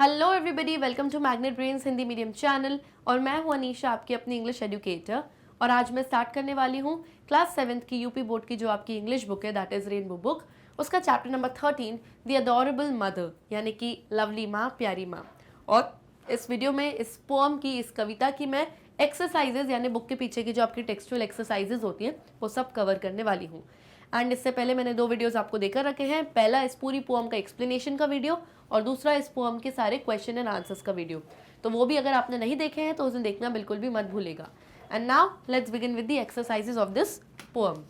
Hello everybody, welcome to Magnet Brains Hindi medium channel. और मैं हूं अनीशा, आपकी अपनी इंग्लिश एजुकेटर। और आज मैं स्टार्ट करने वाली हूं क्लास 7th की यूपी बोर्ड की जो आपकी इंग्लिश बुक है, दैट इज रेनबो बुक, उसका chapter number 13 the adorable mother, यानी कि लवली माँ, प्यारी माँ। और इस वीडियो में इस पोअम की, इस कविता की मैं एक्सरसाइजेज यानी बुक के पीछे की जो आपकी टेक्सचुअल एक्सरसाइजेज होती हैं वो सब कवर करने वाली हूँ। एंड इससे पहले मैंने 2 वीडियोस आपको देकर रखे हैं। पहला इस पूरी पोअम का एक्सप्लेनेशन का वीडियो और दूसरा इस पोअम के सारे क्वेश्चन एंड आंसर्स का वीडियो। तो वो भी अगर आपने नहीं देखे हैं तो उसे देखना बिल्कुल भी मत भूलेगा। And now let's begin with the exercises of this poem.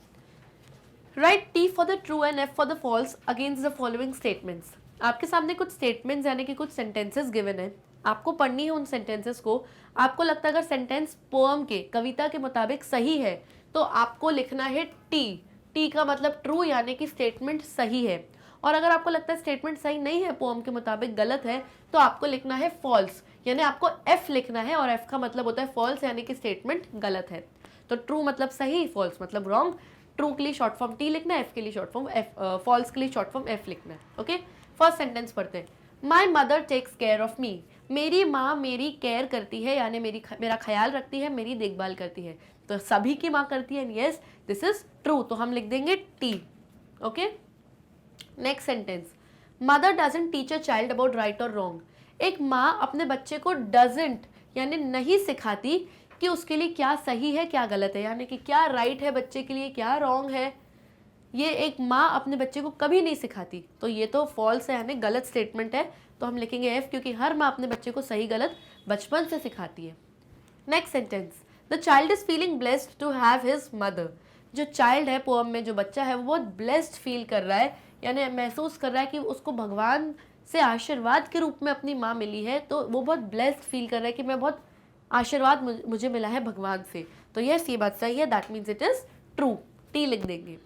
Write T for the true and F for the false against the following statements. आपके सामने कुछ स्टेटमेंट्स यानी कि कुछ सेंटेंसेस गिवन है, आपको पढ़नी है उन सेंटेंसेस को। आपको लगता है अगर सेंटेंस पोअम के, कविता के मुताबिक सही है तो आपको लिखना है टी का मतलब ट्रू यानी कि स्टेटमेंट सही है। और अगर आपको लगता है स्टेटमेंट सही नहीं है, पोअम के मुताबिक गलत है, तो आपको लिखना है फॉल्स, यानी आपको एफ लिखना है। और एफ का मतलब होता है फॉल्स यानी कि स्टेटमेंट गलत है। तो ट्रू मतलब सही, फॉल्स मतलब रॉन्ग। ट्रू के लिए शॉर्ट फॉर्म टी लिखना है, एफ के लिए शॉर्ट फॉर्म एफ, फॉल्स के लिए शॉर्ट फॉर्म एफ लिखना है। ओके, फर्स्ट सेंटेंस पढ़ते हैं। My mother takes care of me. मेरी माँ मेरी केयर करती है यानी मेरा ख्याल रखती है, मेरी देखभाल करती है। तो सभी की माँ करती है, यस दिस इज ट्रू, तो हम लिख देंगे T. Okay, next sentence. Mother doesn't teach a child about right और रॉन्ग। एक माँ अपने बच्चे को डजंट यानी नहीं सिखाती कि उसके लिए क्या सही है क्या गलत है, यानी कि क्या राइट है बच्चे के लिए, क्या रॉन्ग है, ये एक माँ अपने बच्चे को कभी नहीं सिखाती। तो ये तो फॉल्स है यानी गलत स्टेटमेंट है, तो हम लिखेंगे एफ, क्योंकि हर माँ अपने बच्चे को सही गलत बचपन से सिखाती है। Next sentence. The child is feeling blessed to have his mother. जो चाइल्ड है पोअम में, जो बच्चा है, वो बहुत ब्लेस्ड फील कर रहा है, यानी महसूस कर रहा है कि उसको भगवान से आशीर्वाद के रूप में अपनी माँ मिली है। तो वो बहुत ब्लेस्ड फील कर रहा है कि मैं बहुत आशीर्वाद मुझे मिला है भगवान से। तो यस, ये बात सही है, that means it is true, T लिख देंगे।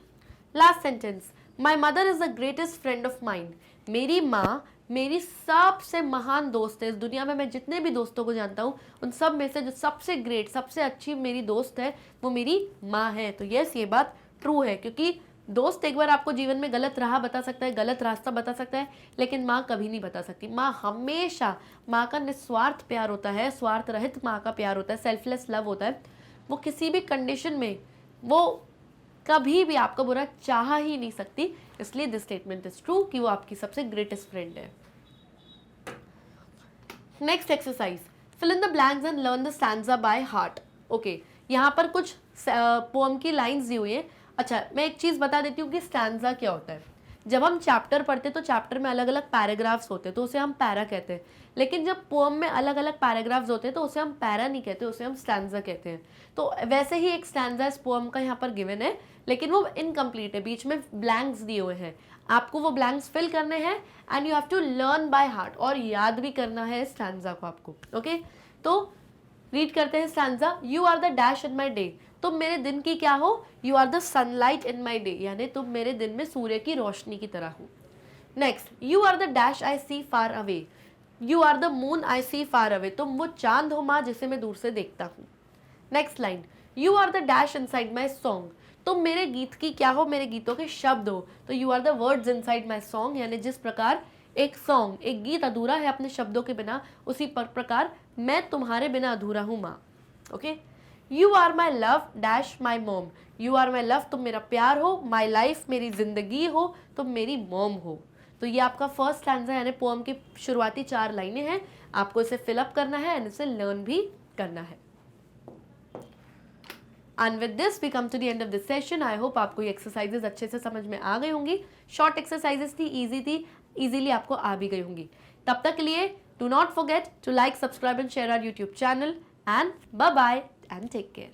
Last sentence. My mother is the greatest friend of mind. मेरी माँ मेरी सबसे महान दोस्त है। इस दुनिया में मैं जितने भी दोस्तों को जानता हूँ उन सब में से जो सबसे ग्रेट, सबसे अच्छी मेरी दोस्त है वो मेरी माँ है। तो यस, ये बात ट्रू है, क्योंकि दोस्त एक बार आपको जीवन में गलत राह बता सकता है, गलत रास्ता बता सकता है, लेकिन माँ कभी नहीं बता सकती। माँ हमेशा, माँ का निस्वार्थ प्यार होता है, स्वार्थ रहित माँ का प्यार होता है, सेल्फलेस लव होता है। वो किसी भी कंडीशन में वो कभी भी आपका बुरा चाह ही नहीं सकती। इसलिए दिस स्टेटमेंट इज ट्रू कि वो आपकी सबसे ग्रेटेस्ट फ्रेंड है। Next exercise. Fill in the blanks and learn the stanza by heart. Okay, यहाँ पर कुछ पोअम की लाइंस दी हुई है। अच्छा, मैं एक चीज़ बता देती हूँ कि स्टैंजा क्या होता है। जब हम चैप्टर पढ़ते हैं तो चैप्टर में अलग अलग पैराग्राफ्स होते हैं, तो उसे हम पैरा कहते हैं। लेकिन जब पोअम में अलग अलग पैराग्राफ्स होते हैं तो उसे हम पैरा नहीं कहते, उसे हम स्टैंजा कहते हैं। तो वैसे ही एक स्टैंजा इस पोअम का यहाँ पर गिवन है, लेकिन वो इनकम्प्लीट है, बीच में ब्लैंक्स दिए हुए हैं। आपको वो ब्लैंक्स फिल करने हैं and you have to learn by heart, और याद भी करना है स्टैंजा को आपको। ओके, तो रीड करते हैं stanza. You are the dash in my day. तुम मेरे दिन की क्या हो? You are the sunlight in my day, यानी तुम मेरे दिन में सूर्य की रोशनी की तरह हो। Next, you are the dash I see far away. You are the moon I see far away. तुम वो चांद हो माँ जिसे मैं दूर से देखता हूँ। Next line, you are the dash inside my song. तुम मेरे गीत की क्या हो? मेरे गीतों के शब्द हो। तो you are the words inside my song, यानी जिस प्रकार एक सॉन्ग, एक गीत अधूरा है अपने शब्दों के बिना, उसी प्रकार मैं तुम्हारे बिना अधूरा हूँ माँ। Okay, you are my love dash my mom. You are my love, तुम मेरा प्यार हो, माई लाइफ, मेरी जिंदगी हो, तुम मेरी मोम हो। तो ये आपका फर्स्ट स्टैंजा यानी पोअम की शुरुआती 4 लाइनें हैं। आपको इसे फिलअप करना है एंड इसे लर्न भी करना है। And with this we come to the end of this session. I hope आपको ये एक्सरसाइजेज अच्छे से समझ में आ गई होंगी। शॉर्ट एक्सरसाइजेज थी, ईजी थी, इजीली आपको आ भी गई होंगी। तब तक के लिए do not forget to like, subscribe and share our YouTube channel, and bye bye and take care.